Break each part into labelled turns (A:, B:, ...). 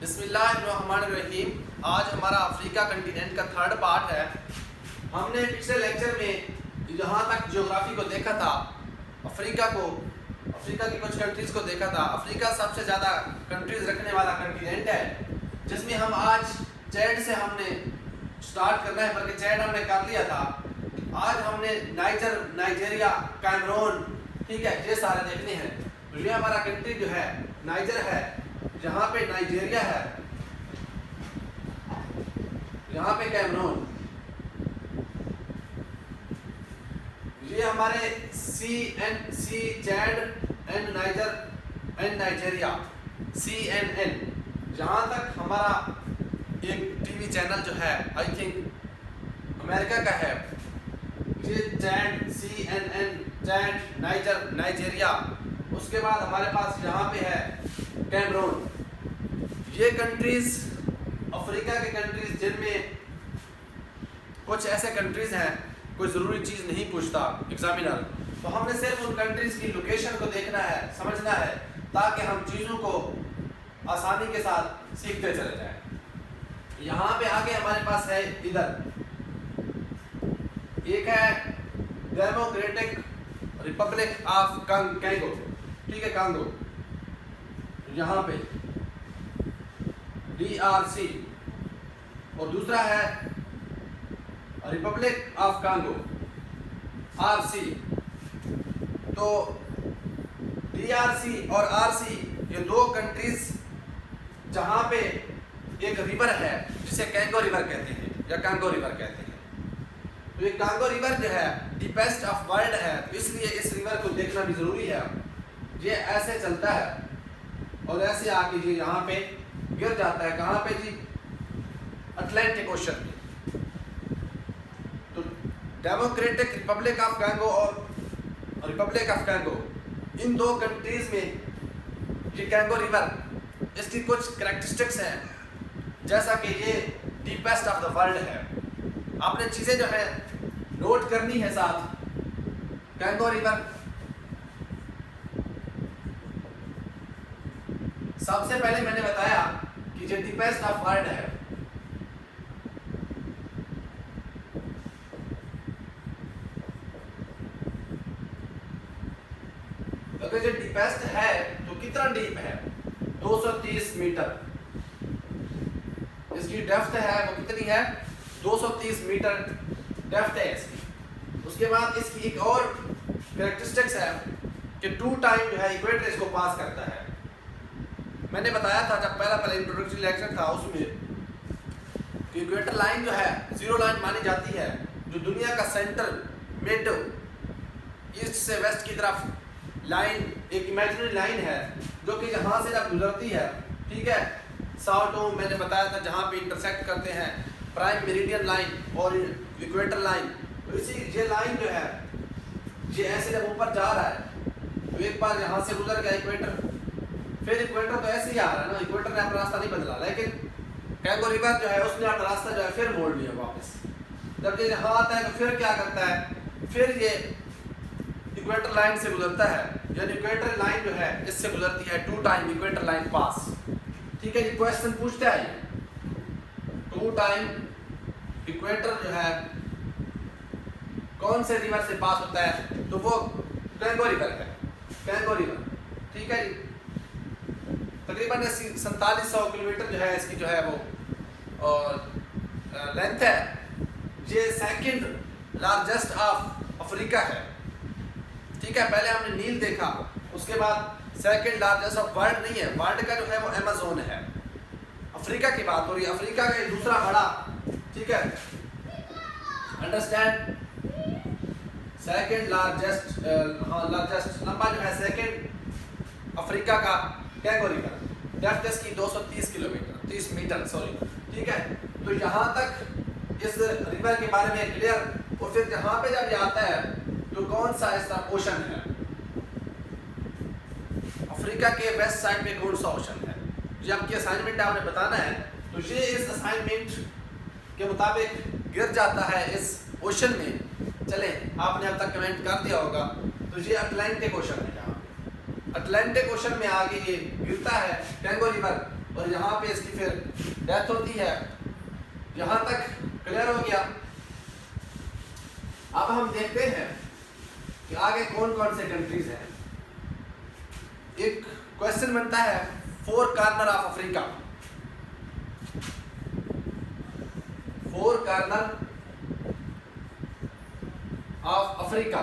A: बिस्मिल्लाहिर्रहमानिर्रहीम। आज हमारा अफ्रीका कंटिनेंट का थर्ड पार्ट है। हमने पिछले लेक्चर में जहाँ तक ज्योग्राफी को देखा था, अफ्रीका की कुछ कंट्रीज को देखा था। अफ्रीका सबसे ज़्यादा कंट्रीज रखने वाला कंटिनेंट है, जिसमें हम आज चैड से हमने स्टार्ट करना है, बल्कि चैड हमने कर लिया था। आज हमने नाइजीरिया, कैमरून, ठीक है, ये सारे देखने हैं। तो ये हमारा कंट्री जो है नाइजर है, यहाँ पे नाइजीरिया है, यहाँ पे कैमरून। ये हमारे C Chad and Niger and Nigeria CNN। जहाँ तक हमारा एक टीवी चैनल जो है, आई थिंक अमेरिका का है, ये Chad CNN, Chad, niger, Nigeria. उसके बाद हमारे पास यहाँ पे है कैमरून। ये कंट्रीज अफ्रीका के कंट्रीज, जिनमें कुछ ऐसे कंट्रीज हैं कोई ज़रूरी चीज़ नहीं पूछता एग्जामिनर, तो हमने सिर्फ उन कंट्रीज की लोकेशन को देखना है, समझना है, ताकि हम चीज़ों को आसानी के साथ सीखते चले जाएं। यहाँ पे आगे हमारे पास है, इधर एक है डेमोक्रेटिक रिपब्लिक ऑफ कांगो, ठीक है, कांगो, यहाँ पे DRC, और दूसरा है रिपब्लिक ऑफ कांगो RC। तो DRC और RC ये दो कंट्रीज जहाँ पे एक रिवर है जिसे कांगो रिवर कहते हैं या कांगो रिवर कहते हैं। तो ये कांगो रिवर जो है डीपेस्ट ऑफ वर्ल्ड है, तो इसलिए इस रिवर को देखना भी जरूरी है। ये ऐसे चलता है और ऐसे आके ये यहाँ पे गिर जाता है, कहाँ पे जी, अटलांटिक ओशन में। तो डेमोक्रेटिक रिपब्लिक ऑफ कांगो और रिपब्लिक ऑफ कांगो, इन दो कंट्रीज में ये कांगो रिवर, इसकी कुछ कैरेक्टरिस्टिक्स हैं, जैसा कि ये डीपेस्ट ऑफ द वर्ल्ड है। आपने चीज़ें जो है नोट करनी है साथ। कांगो रिवर सबसे पहले मैंने बताया कि जो डीपेस्ट ऑफ वर्ल्ड है, अगर जो डीपेस्ट है तो कितना डीप है, 230 मीटर। इसकी डेप्थ है वो कितनी है, 230 मीटर डेप्थ है इसकी। उसके बाद इसकी एक और कैरेक्टरिस्टिक्स है कि 2 टाइम जो है इक्वेटर इसको पास करता है। मैंने बताया था जब पहला इंट्रोडक्टरी लेक्चर था उसमें कि इक्वेटर लाइन जो है जीरो लाइन मानी जाती है, जो दुनिया का सेंटर मिड ईस्ट से वेस्ट की तरफ लाइन, एक इमेजिनरी लाइन है जो कि यहाँ से जब गुजरती है, ठीक है, साउथ मैंने बताया था जहाँ पे इंटरसेक्ट करते हैं प्राइम मेरिडियन लाइन और इक्वेटर लाइन। तो इसी ये लाइन जो है ये ऐसे जब ऊपर जा रहा है, तो एक बार यहाँ से गुजर गया इक्वेटर, फिर इक्वेटर तो ऐसे ही आ रहा है ना, इक्वेटर ने अपना रास्ता नहीं बदला, लेकिन कांगो रिवर जो है उसने अपना रास्ता जो है फिर मोड़ लिया वापस। जब ये यहाँ आता है तो फिर क्या करता है, फिर ये इक्वेटर लाइन से गुजरता है, यानी इक्वेटर लाइन जो है इससे गुजरती है 2 टाइम इक्वेटर लाइन पास। ठीक है जी, क्वेश्चन पूछते हैं 2 टाइम इक्वेटर जो है कौन से रिवर से पास होता है, तो वो कांगो रिवर है, कांगो रिवर, ठीक है जी। तकरीबन 4700 किलोमीटर जो है इसकी जो है वो और लेंथ है। ये सेकंड लार्जेस्ट ऑफ अफ्रीका है, ठीक है। पहले हमने नील देखा, उसके बाद सेकंड लार्जेस्ट ऑफ वर्ल्ड नहीं है, वर्ल्ड का जो है वो अमेज़न है। अफ्रीका की बात हो रही है, अफ्रीका का दूसरा बड़ा, ठीक है, अंडरस्टैंड। सेकंड लार्जेस्ट, लार्जेस्ट लंबा जो है सेकंड अफ्रीका का कांगो रिवर, डेप्थ इसकी 230 किलोमीटर, 30 मीटर, सॉरी, ठीक है। तो यहाँ तक इस रिवर के बारे में क्लियर। और फिर यहाँ पे जब ये आता है तो कौन सा इसका ओशन है, अफ्रीका के वेस्ट साइड में कौन सा ओशन है, ये आपकी असाइनमेंट है, आपने बताना है। तो ये इस असाइनमेंट के मुताबिक गिर जाता है इस ओशन में। चले, आपने अब तक कमेंट कर दिया होगा, तो ये अटलांटिक ओशन है। यहाँ अटलांटिक ओशन में आगे ये गिरता है कांगो रिवर, और यहाँ पे इसकी फिर डेथ होती है। यहाँ तक क्लियर हो गया। अब हम देखते हैं कि आगे कौन कौन से कंट्रीज हैं। एक क्वेश्चन बनता है four corner of Africa. Four corner of Africa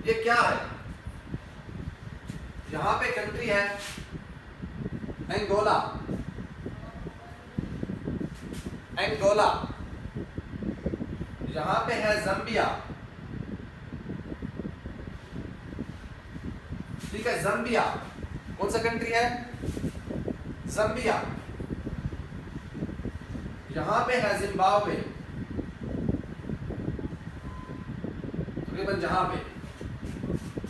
A: ये क्या है? यहां पे कंट्री है एंगोला, एंगोला। यहां पे है जम्बिया, ठीक है, जम्बिया। कौन सा कंट्री है? जम्बिया। यहां पे है जिम्बाब्वे, तकरीबन जहां पे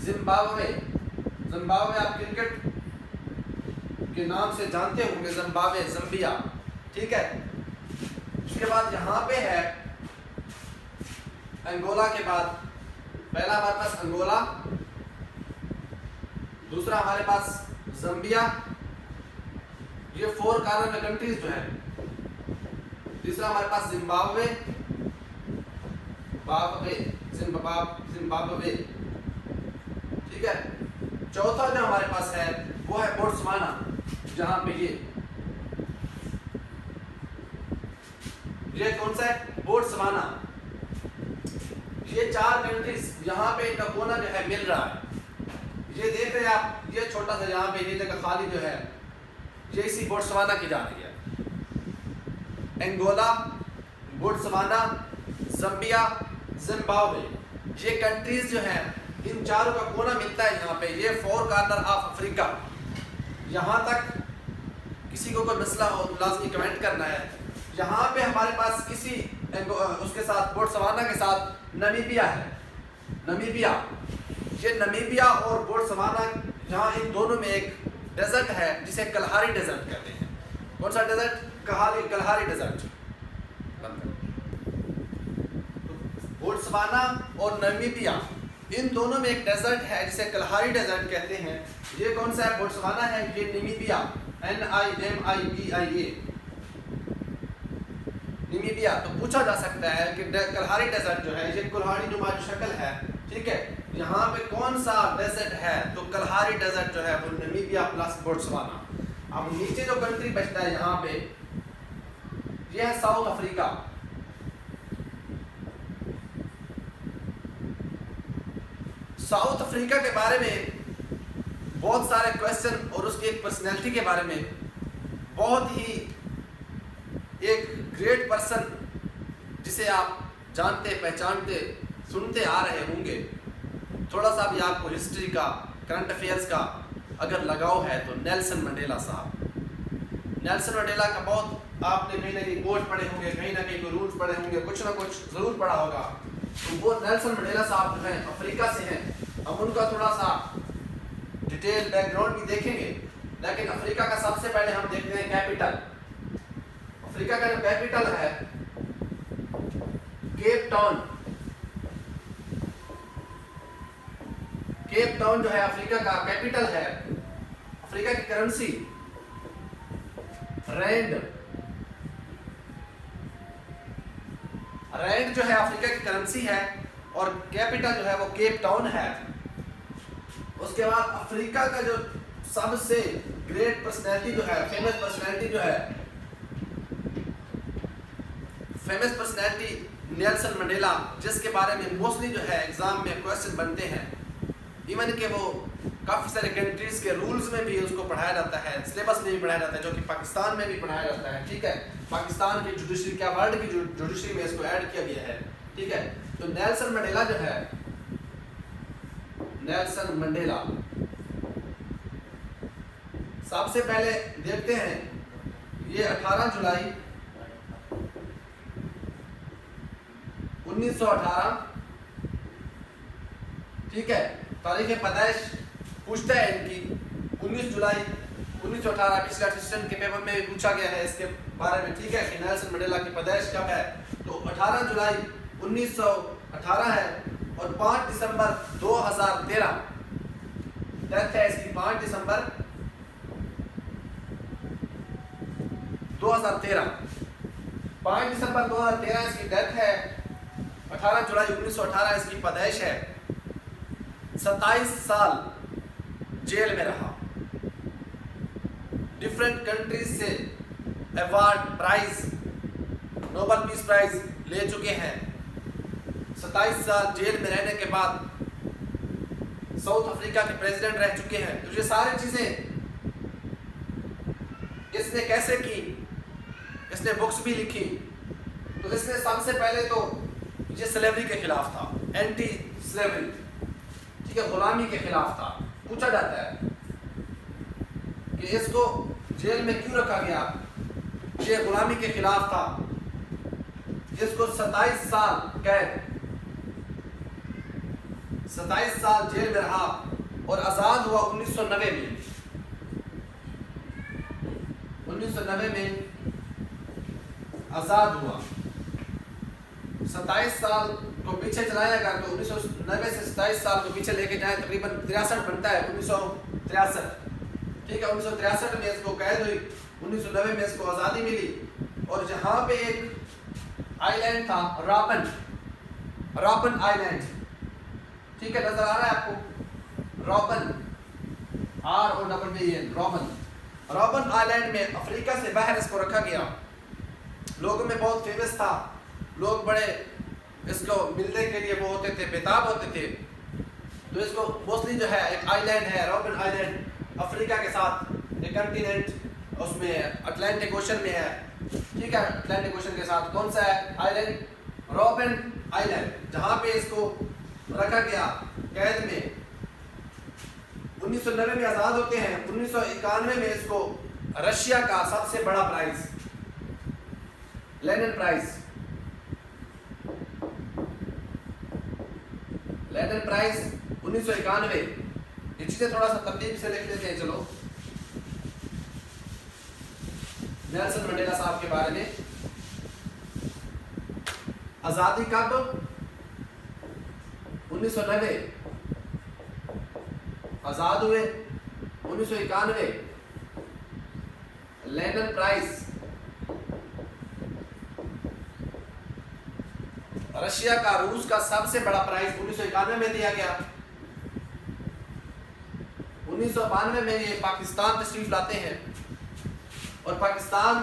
A: जिम्बाब्वे, जिम्बाब्वे आप क्रिकेट के नाम से जानते होंगे, जिम्बाब्वे, जम्बिया, ठीक है। उसके बाद यहां पे है अंगोला के बाद पहला हमारे पास अंगोला, दूसरा हमारे पास जम्बिया, ये फोर कॉर्नर में कंट्रीज जो है। तीसरा हमारे पास जिम्बाब्वे, जिम्बाब्वे, ठीक है। चौथा जो हमारे पास है वो है बोट्सवाना, जहां पे ये कौन सा है? बोट्सवाना। ये चार कंट्रीज यहाँ पे इनका कोना जो है मिल रहा है। ये देख रहे हैं आप, ये छोटा सा यहाँ पे ये जगह खाली जो है ये इसी बोट्सवाना की जा रही है। एंगोला, बोट्सवाना, जम्बिया, जिम्बाब्वे, ये कंट्रीज जो है इन चारों का कोना मिलता है यहाँ पे। ये फोर कॉर्नर ऑफ अफ्रीका। यहाँ तक किसी को कोई मसला हो तो लाजमी कमेंट करना है। यहाँ पे हमारे पास इसी उसके साथ बोट्सवाना के साथ नमीबिया है, नमीबिया। ये नमीबिया और बोट्सवाना, यहाँ इन दोनों में एक डेजर्ट है जिसे कलहारी डेजर्ट कहते हैं। कौन सा डेजर्ट? Kalahari desert. बोट्सवाना और नमीबिया, इन दोनों में एक डेजर्ट है जिसे कलहारी डेजर्ट कहते हैं। ये कौन सा है? बोट्सवाना है। ये नमीबिया, NIMIBIA, नमीबिया। तो पूछा जा सकता है कि कलहारी डेजर्ट जो है, ये कुल्हाड़ी नुमा जो शक्ल है, ठीक है, यहाँ पे कौन सा डेजर्ट है? तो कलहारी डेजर्ट जो है वो नमीबिया प्लस बोट्सवाना। अब नीचे जो कंट्री बचता है यहाँ पे, ये है साउथ अफ्रीका। साउथ अफ्रीका के बारे में बहुत सारे क्वेश्चन और उसकी एक पर्सनैलिटी के बारे में, बहुत ही एक ग्रेट पर्सन जिसे आप जानते, पहचानते, सुनते आ रहे होंगे। थोड़ा सा भी आपको हिस्ट्री का, करंट अफेयर्स का अगर लगाव है तो नेल्सन मंडेला साहब। नेल्सन मंडेला का बहुत आपने कहीं ना कहीं कोट पढ़े होंगे, कहीं ना कहीं कोई रूल्स पढ़े होंगे, कुछ ना कुछ ज़रूर पढ़ा होगा। तो वो नेल्सन मंडेला साहब जो हैं अफ्रीका से हैं। हम उनका थोड़ा सा डिटेल बैकग्राउंड भी देखेंगे, लेकिन अफ्रीका का सबसे पहले हम देखते हैं कैपिटल। अफ्रीका का जो कैपिटल है केप टाउन। केप टाउन जो है अफ्रीका का कैपिटल है। अफ्रीका की करेंसी रैंड, रैंड जो है अफ्रीका की करेंसी है और कैपिटल जो है वो केप टाउन है। उसके बाद अफ्रीका का जो सबसे ग्रेट पर्सनैलिटी जो है, फेमस पर्सनैलिटी जो है, फेमस पर्सनैलिटी नेल्सन मंडेला, जिसके बारे में मोस्टली जो है एग्जाम में क्वेश्चन बनते हैं। इवन के वो काफ़ी सारे कंट्रीज़ के रूल्स में भी उसको पढ़ाया जाता है, सिलेबस में भी पढ़ाया जाता है, जो कि पाकिस्तान में भी पढ़ाया जाता है, ठीक है। पाकिस्तान की जुडिशरी, क्या वर्ल्ड की जुडिशरी में इसको ऐड किया गया है, ठीक है। तो नेल्सन मंडेला जो है, नेल्सन मंडेला, सबसे पहले देखते हैं ये 18 जुलाई 1918, ठीक है। तारीख पैदाइश पूछता है इनकी 19 जुलाई 1918। पिछले असिस्टेंट के पेपर में भी पूछा गया है इसके बारे में, ठीक है, कि नेल्सन मंडेला की पैदाइश कब है। तो 18 जुलाई 1918 है और 5 दिसंबर 2013 डेथ है इसकी, 5 दिसंबर 2013, 5 दिसंबर 2013 इसकी डेथ है। 18 जुलाई 1918 इसकी पैदाइश है। 27 साल जेल में रहा। डिफरेंट कंट्रीज से award, prize, Nobel peace prize ले चुके हैं। 27 साल जेल में रहने के बाद साउथ अफ्रीका के प्रेसिडेंट रह चुके हैं। तो ये सारी चीजें इसने कैसे की? इसने बुक्स भी लिखी। तो इसने सबसे पहले तो ये स्लेवरी के खिलाफ था, एंटी स्लेवरी, ठीक है, गुलामी के खिलाफ था। पूछा जाता है कि इसको जेल में क्यों रखा गया? ये गुलामी के खिलाफ था। इसको 27 साल कैद, 27 साल जेल में रहा और आजाद हुआ 1990 में। 1990 में आजाद हुआ। 27 साल को पीछे चलाया गया तो 1990 से 27 साल को पीछे लेके जाए तकरीबन 63 बनता है, 1963, ठीक है। 1963 में इसको कैद हुई, 1990 में इसको आज़ादी मिली। और जहाँ पे एक आइलैंड था रॉबन आइलैंड, ठीक है, नजर आ रहा है आपको? रॉबन, ROBBN, रॉबन आइलैंड में अफ्रीका से बाहर इसको रखा गया। लोगों में बहुत फेमस था, लोग बड़े इसको मिलने के लिए वो होते थे, बेताब होते थे। तो इसको मोस्टली जो है एक आइलैंड है, रॉबन आइलैंड, अफ्रीका के साथ एक कंटिनेंट, उसमें अटलांटिक ओशन में है, ठीक है। अटलांटिक ओशन के साथ कौन सा है आइलैंड? रॉबन आइलैंड, जहाँ पे इसको रखा गया कैद में। 1990 में आज़ाद होते हैं। 1991 में इसको रशिया का सबसे बड़ा प्राइज, लेनिन प्राइज, 1991। ये चीजें थोड़ा सा तरतीब से लिख लेते हैं। चलो, नेल्सन मंडेला साहब के बारे में। आजादी कब? 1990 आजाद हुए। 1991 लेनिन प्राइज रशिया का, रूस का सबसे बड़ा प्राइज 1991 में दिया गया। 1992 में ये पाकिस्तान तशरीफ लाते हैं और पाकिस्तान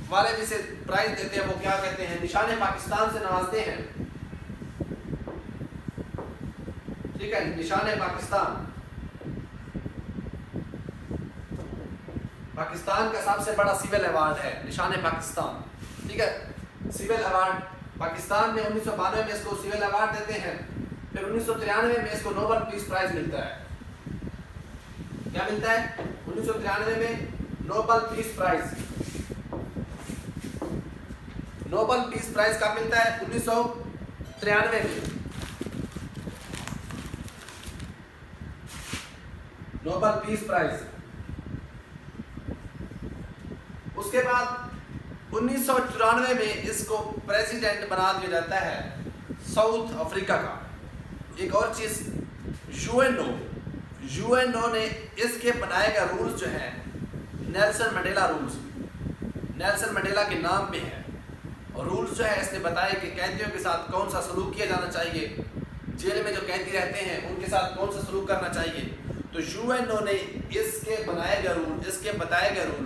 A: वाले जिसे प्राइज देते हैं वो क्या कहते हैं? निशाने पाकिस्तान से नवाजते हैं, ठीक है, निशाने पाकिस्तान। पाकिस्तान का सबसे बड़ा सिविल अवार्ड है निशाने पाकिस्तान, ठीक है, सिविल अवार्ड पाकिस्तान में। 1992 में इसको सिविल अवार्ड देते हैं। फिर 1993 में इसको नोबेल पीस प्राइज मिलता है। क्या मिलता है? 1993 में Nobel peace prize. Nobel peace prize कब मिलता है? 1993 में नोबेल पीस प्राइज। उसके बाद 1994 में इसको प्रेसिडेंट बना दिया जाता है साउथ अफ्रीका का। एक और चीज, यूएनओ ने इसके बनाए गए रूल्स जो है Nelson Mandela rules, Nelson Mandela के नाम पे है। और रूल्स जो है इसने बताया कि कैदियों के साथ कौन सा सलूक किया जाना चाहिए, जेल में जो कैदी रहते हैं उनके साथ कौन सा सलूक करना चाहिए। तो यूएनओ ने इसके बनाए गए रूल, इसके बताए गए rule,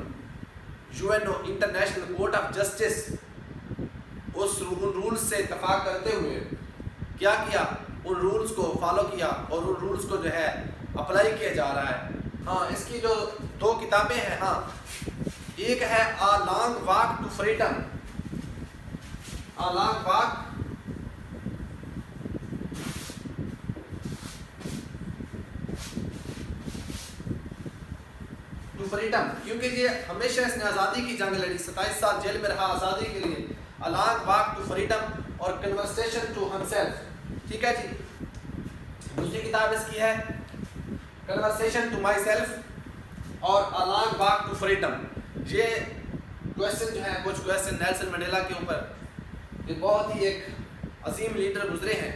A: UNO international court of justice, उस रूल्स से इत्तेफाक करते हुए क्या किया? उन रूल्स को फॉलो किया और उन रूल्स को जो है अप्लाई किया जा रहा है। हाँ, इसकी जो 2 किताबें हैं, हाँ, एक है a long walk to freedom, a long walk to freedom, क्योंकि ये हमेशा इसने आज़ादी की जंग लड़ी, 27 साल जेल में रहा आज़ादी के लिए। A long walk to freedom और कन्वर्सेशन टू हिमसेल्फ, ठीक है जी। दूसरी किताब इसकी है कन्वर्सेशन टू माई सेल्फ और a long walk to freedom. ये क्वेश्चन जो है, कुछ क्वेश्चन नेल्सन मंडेला के ऊपर, ये बहुत ही एक अजीम लीडर गुजरे हैं।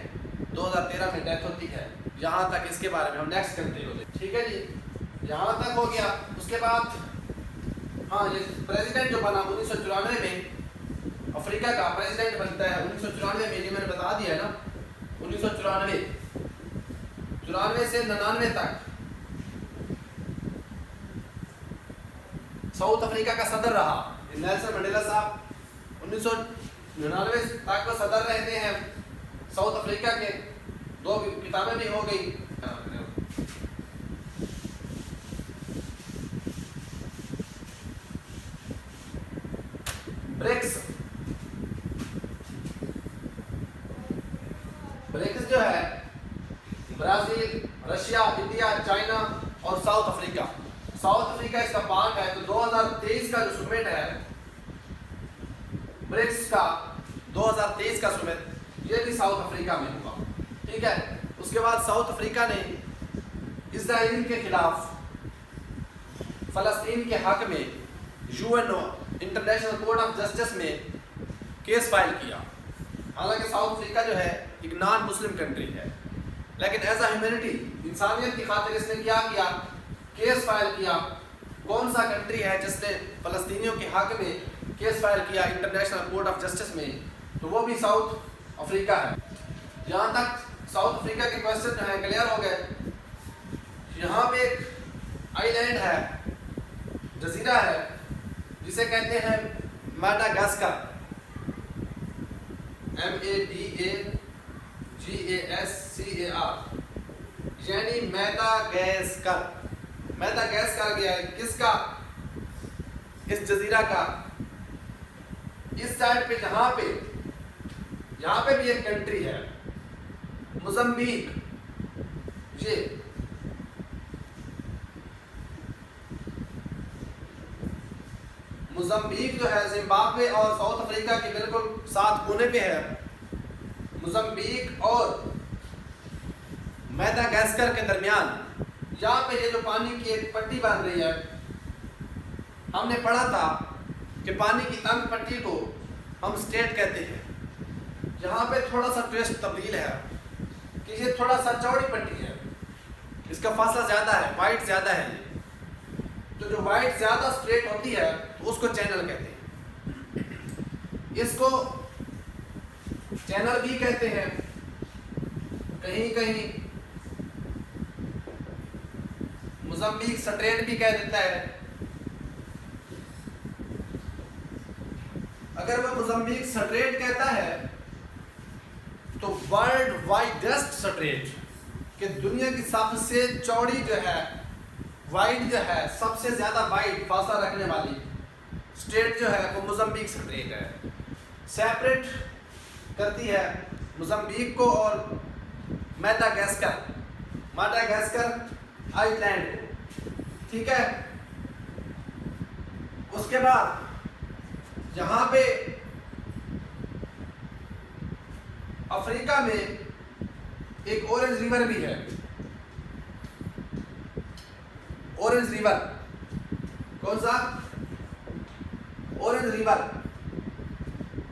A: 2013 में डेथ होती है। यहाँ तक इसके बारे में हम नेक्स्ट करते हैं, ठीक है जी, यहाँ तक हो गया। उसके बाद हाँ, ये प्रेसिडेंट जो बना 1994 में, अफ्रीका का प्रेसिडेंट बनता है 1994 में, ये मैंने बता दिया है ना, 1994 से 99 तक साउथ अफ्रीका का सदर रहा नेल्सन मंडेला साहब। 1999 तक वो सदर रहते हैं साउथ अफ्रीका के। 2 किताबें भी हो गई। ब्रिक्स जो है ब्राजील, रशिया, इंडिया, चाइना और साउथ अफ्रीका। साउथ अफ्रीका इसका पार्ट है। तो 2023 का जो समिट है ब्रिक्स का, 2023 का समिट, ये भी साउथ अफ्रीका में हुआ। ठीक है। उसके बाद साउथ अफ्रीका ने इजराइल के खिलाफ फलस्तीन के हक में UNO international court of justice में केस फाइल किया। हालांकि साउथ अफ्रीका जो है एक नॉन मुस्लिम कंट्री है, लेकिन एज अ ह्यूमैनिटी, इंसानियत की खातिर इसने क्या किया, केस फाइल किया। कौन सा कंट्री है जिसने फलस्तीनियों के हक में केस फाइल किया इंटरनेशनल कोर्ट ऑफ जस्टिस में? तो वो भी साउथ अफ्रीका है। यहाँ तक साउथ अफ्रीका के क्वेश्चन जो है क्लियर हो गए। यहाँ पे एक आइलैंड है, जजीरा है, जिसे कहते हैं मैडागास्कर, MADAGASCAR, यानी मैदागास्कर। मैदागास्कर गया है किसका? इस जजीरा का। इस साइड पे यहाँ पे भी एक कंट्री है मोज़ाम्बिक। ये मोज़ाम्बिक जो है जिम्बाब्वे और साउथ अफ्रीका के बिल्कुल साथ कोने पे है। मोज़ाम्बिक और मैदागास्कर के दरमियान यहाँ पे ये जो पानी की एक पट्टी बन रही है, हमने पढ़ा था कि पानी की तंग पट्टी को हम स्टेट कहते हैं। यहाँ पे थोड़ा सा ट्विस्ट तब्दील है कि ये थोड़ा सा चौड़ी पट्टी है, इसका फासला ज़्यादा है, वाइड ज़्यादा है। तो जो वाइड ज़्यादा स्ट्रेट होती है तो उसको चैनल कहते हैं। इसको चैनल भी कहते हैं, कहीं कहीं मोज़ाम्बिक स्ट्रेट भी कह देता है। अगर वह मोज़ाम्बिक स्ट्रेट कहता है तो वर्ल्ड वाइडेस्ट स्ट्रेट, कि दुनिया की सबसे चौड़ी जो है, वाइड जो है, सबसे ज़्यादा वाइड फासला रखने वाली स्टेट जो है वो मोज़ाम्बिक स्ट्रेट है। सेपरेट करती है मोज़ाम्बिक को और मैडागास्कर आइलैंड को। ठीक है। उसके बाद यहाँ पे अफ्रीका में एक ऑरेंज रिवर भी है। ऑरेंज रिवर, कौन सा? ऑरेंज रिवर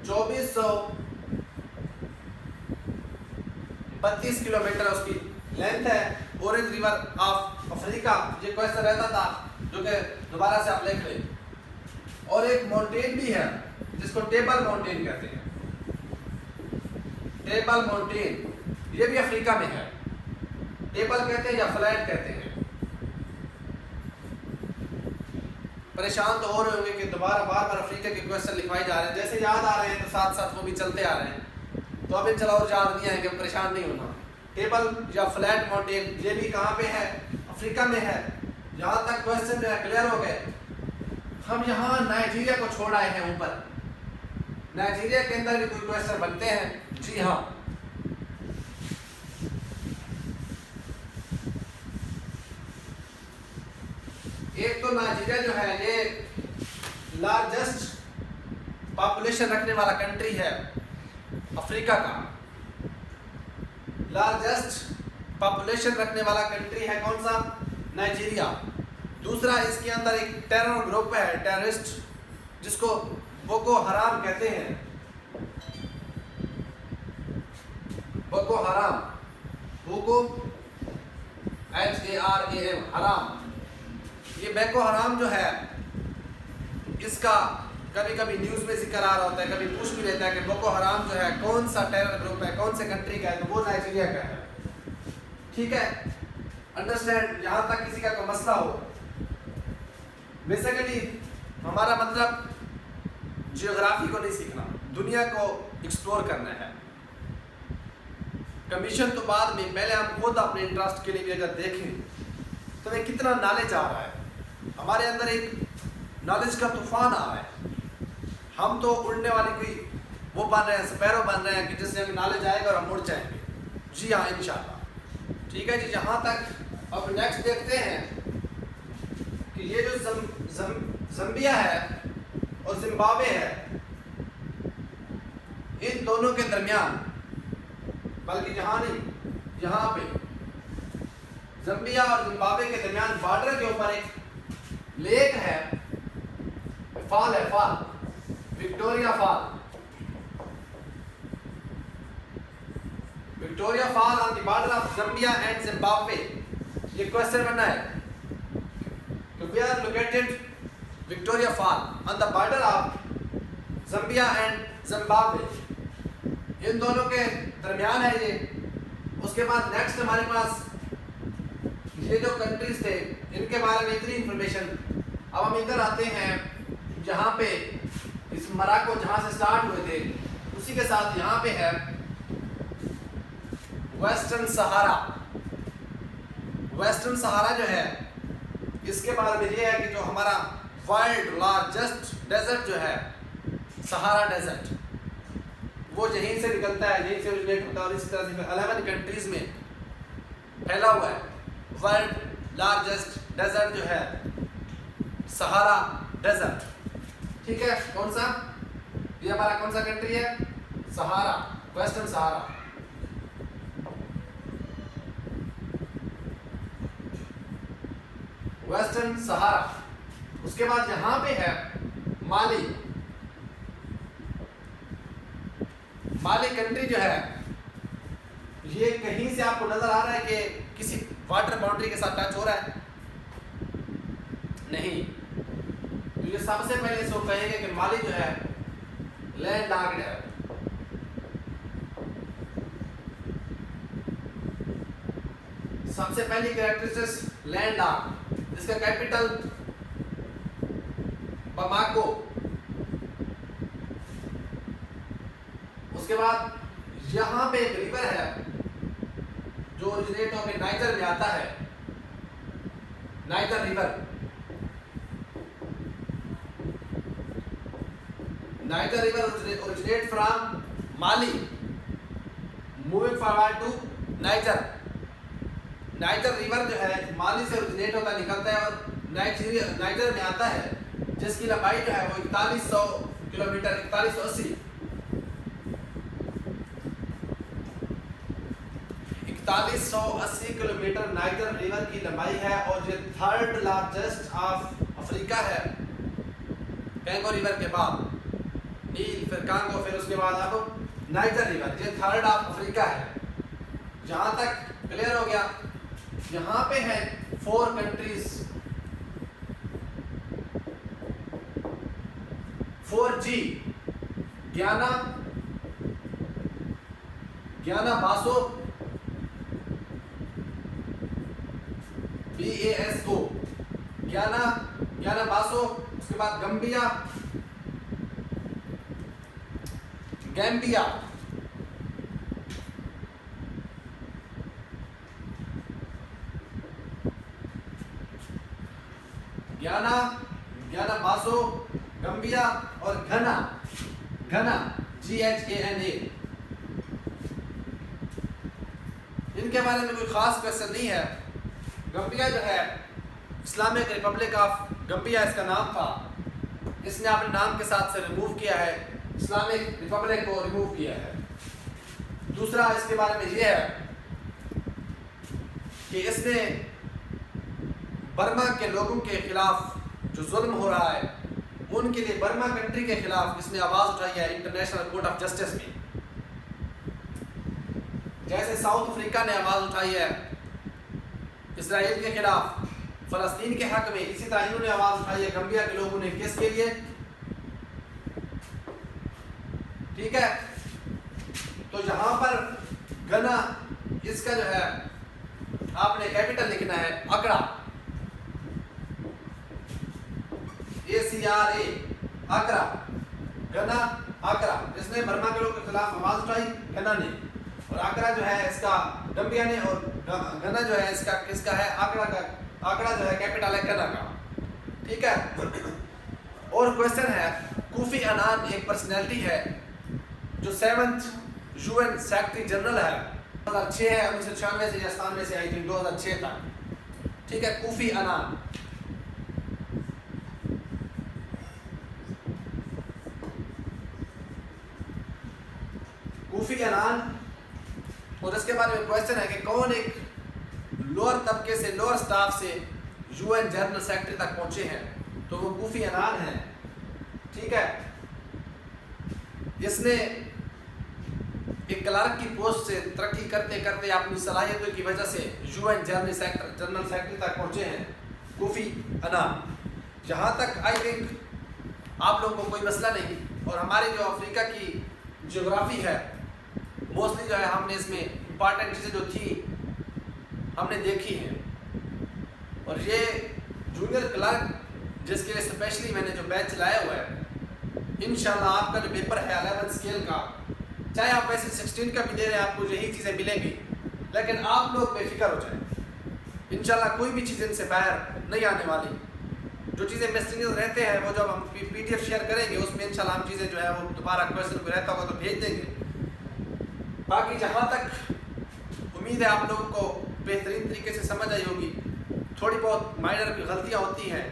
A: 2432 किलोमीटर उसकी लेंथ है। ऑरेंज रिवर ऑफ अफ्रीका, ये क्वेश्चन रहता था जो कि दोबारा से आप लिख लें। और एक माउंटेन भी है जिसको टेबल माउंटेन कहते हैं। टेबल माउंटेन ये भी अफ्रीका में है। टेबल कहते हैं या फ्लैट कहते हैं। परेशान तो हो रहे होंगे कि दोबारा बार बार अफ्रीका के क्वेश्चन लिखवाए जा रहे हैं। जैसे याद आ रहे हैं तो साथ साथ वो भी चलते आ रहे हैं, तो अब इन चला और याद नहीं आएंगे, परेशान नहीं होना। टेबल या फ्लैट माउंटेन ये भी कहाँ पे है? अफ्रीका में है। यहाँ तक क्वेश्चन जो है क्लियर हो गए। हम यहाँ नाइजीरिया को छोड़ आए हैं ऊपर। नाइजीरिया के अंदर भी कोई क्वेश्चन बनते हैं? जी हाँ। एक तो नाइजीरिया जो है ये लार्जेस्ट पॉपुलेशन रखने वाला कंट्री है अफ्रीका का। लार्जेस्ट पॉपुलेशन रखने वाला कंट्री है कौन सा? नाइजीरिया। दूसरा, इसके अंदर एक टेरर ग्रुप है, टेररिस्ट, जिसको बोको हराम कहते हैं। बोको हराम, बोको HARAM, हराम। ये बोको हराम जो है इसका कभी कभी न्यूज़ में जिक्र आ रहा होता है, कभी पूछ भी लेता है कि बोको हराम जो है कौन सा टेरर ग्रुप है, कौन से कंट्री का है, तो वो नाइजीरिया का है। ठीक है, अंडरस्टैंड, यहाँ तक किसी का कोई मसला हो। बेसिकली हमारा मतलब जियोग्राफी को नहीं सीखना, दुनिया को एक्सप्लोर करना है। कमीशन तो बाद में, पहले हम खुद अपने इंटरेस्ट के लिए भी अगर देखें तो ये कितना नॉलेज आ रहा है, हमारे अंदर एक नॉलेज का तूफान आ रहा है। हम तो उड़ने वाली कोई वो बन रहे हैं, स्पैरो बन रहे हैं कि जिससे हमें नॉलेज आएगा और हम उड़ जाएंगे। जी हाँ, इंशाल्लाह। ठीक है जी, जहाँ तक अब नेक्स्ट देखते हैं कि ये जो ज़म्बिया है और जिम्बाब्वे है, इन दोनों के दरमियान, बल्कि जहाँ नहीं, यहाँ पे ज़म्बिया और जिम्बाब्वे के दरमियान बॉर्डर के ऊपर एक लेक है, फॉल है, fall, Victoria fall, Victoria fall on the border of Zambia and Zimbabwe. ये क्वेश्चन बनना है कि we are located Victoria fall on the border of Zambia and Zimbabwe, इन दोनों के दरमियान है ये। उसके बाद नेक्स्ट हमारे पास ये जो कंट्रीज थे इनके बारे में इतनी इंफॉर्मेशन। अब हम इधर आते हैं, जहाँ पे इस मोरक्को जहाँ से स्टार्ट हुए थे उसी के साथ यहाँ पे है वेस्टर्न सहारा। वेस्टर्न सहारा जो है, इसके बारे में ये है कि जो हमारा वर्ल्ड लार्जेस्ट डेजर्ट जो है सहारा डेजर्ट, वो यहीं से निकलता है, यहीं से ओरिजिनेट होता है और इस तरह से 11 कंट्रीज में फैला हुआ है। वर्ल्ड लार्जेस्ट डेजर्ट जो है सहारा डेजर्ट। ठीक है, कौन सा, ये हमारा कौन सा कंट्री है, सहारा, वेस्टर्न सहारा। वेस्टर्न सहारा। उसके बाद यहाँ पे है माली। माली कंट्री जो है, ये कहीं से आपको नजर आ रहा है कि किसी वाटर बाउंड्री के साथ टच हो रहा है? नहीं। तो ये सबसे पहले इसको कहेंगे कि माली जो है लैंड लॉक्ड है। सबसे पहली कैरेक्टरिस्टिक्स लैंड लॉक्ड, इसका कैपिटल बमाको। उसके बाद यहाँ पे एक रिवर है जो ओरिजिनेट होकर नाइजर में आता है, niger river. Niger river originate from Mali, moving forward to Niger। Niger river जो है माली से ओरिजिनेट होता निकलता है और नाइजर में आता है, जिसकी लंबाई जो है वो 4100 किलोमीटर, 4180 4180 किलोमीटर नाइजर रिवर की लंबाई है और ये थर्ड लार्जेस्ट ऑफ अफ्रीका है, कैंगो रिवर के बाद नील, फिर कांगो, फिर उसके बाद अब नाइजर रिवर, ये थर्ड ऑफ अफ्रीका है। जहाँ तक क्लियर हो गया। यहाँ पे है 4 कंट्रीज, 4G, ग्याना, ग्याना बासो, BASO, ग्याना, ग्याना बासो। उसके बाद गम्बिया, गैम्बिया, ग्याना, ग्याना बासो, गम्बिया और घना, घना GHANA। इनके बारे में कोई खास क्वेश्चन नहीं है। गम्बिया जो है इस्लामिक रिपब्लिक ऑफ गम्बिया इसका नाम था, इसने अपने नाम के साथ से रिमूव किया है, इस्लामिक रिपब्लिक को रिमूव किया है। दूसरा इसके बारे में यह है कि इसने बर्मा के लोगों के खिलाफ जो जुल्म हो रहा है उनके लिए बर्मा कंट्री के खिलाफ इसने आवाज़ उठाई है इंटरनेशनल कोर्ट ऑफ जस्टिस में। जैसे साउथ अफ्रीका ने आवाज़ उठाई है इसराइल के खिलाफ फ़लस्तीन के हक में। इसी तरह इन्होंने आवाज़ उठाई है गम्बिया के लोगों ने, किसके लिए? ठीक है, तो यहाँ पर गना, इसका जो है आपने कैपिटल लिखना है अकड़ा, ACRA, अकड़ा, गना अकड़ा, जिसने बर्मा के लोगों के खिलाफ आवाज उठाई गना ने, और अकड़ा जो है इसका गम्बिया ने, और गना जो है इसका किसका है? अकड़ा का। अकड़ा जो है कैपिटल है गना का। ठीक है, और क्वेश्चन है, कोफी अनान एक पर्सनैलिटी है जो 7th UN सेक्रेटरी जनरल है, 2006 है, 1996 से या 97 से, आई थिंक 2006 तक। ठीक है, कोफी अनान। कोफी अनान, और इसके बारे में क्वेश्चन है कि कौन एक लोअर तबके से, लोअर स्टाफ से UN जनरल सेक्रेटरी तक पहुंचे हैं? तो वो कोफी अनान है। ठीक है, जिसने एक क्लर्क की पोस्ट से तरक्की करते करते अपनी सलाहियतों की वजह से UN जनरल सेक्रेटरी तक पहुंचे हैं, कोफी अनान। जहाँ तक आई थिंक आप लोगों को कोई मसला नहीं, और हमारे जो अफ्रीका की ज्योग्राफी है मोस्टली जो है हमने इसमें इंपॉर्टेंट चीज़ें जो थी हमने देखी हैं। और ये जूनियर क्लर्क जिसके लिए स्पेशली मैंने जो बैच चलाया हुआ है, इंशाल्लाह आपका जो पेपर है 11 स्केल का, चाहे आप वैसे 16 का भी दे रहे हैं, आपको यही चीज़ें मिलेंगी, लेकिन आप लोग बेफिक्र हो जाए। इंशाल्लाह कोई भी चीज़ इनसे बाहर नहीं आने वाली। जो चीज़ें मिस्टेरियस रहते हैं वो जब हम PDF शेयर करेंगे उसमें इंशाल्लाह हम चीज़ें जो है वो दोबारा क्वेश्चन को रहता होगा तो भेज देंगे। बाकी जहाँ तक उम्मीद है आप लोगों को बेहतरीन तरीके से समझ आई होगी। थोड़ी बहुत माइनर गलतियाँ होती हैं,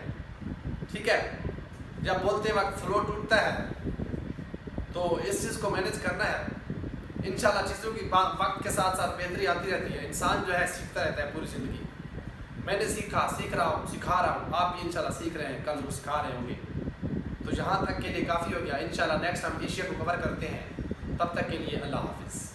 A: ठीक है, जब बोलते वक्त फ्लो टूटता है, तो इस चीज़ को मैनेज करना है। इंशाल्लाह चीज़ों की वक्त के साथ साथ बेहतरी आती रहती है। इंसान जो है सीखता रहता है पूरी ज़िंदगी। मैंने सीखा, सीख रहा हूँ, सिखा रहा हूँ, आप भी इंशाल्लाह सीख रहे हैं, कल वो सिखा रहे होंगे। तो यहाँ तक के लिए काफ़ी हो गया। इंशाल्लाह नेक्स्ट हम एशिया को कवर करते हैं। तब तक के लिए अल्लाह हाफिज़।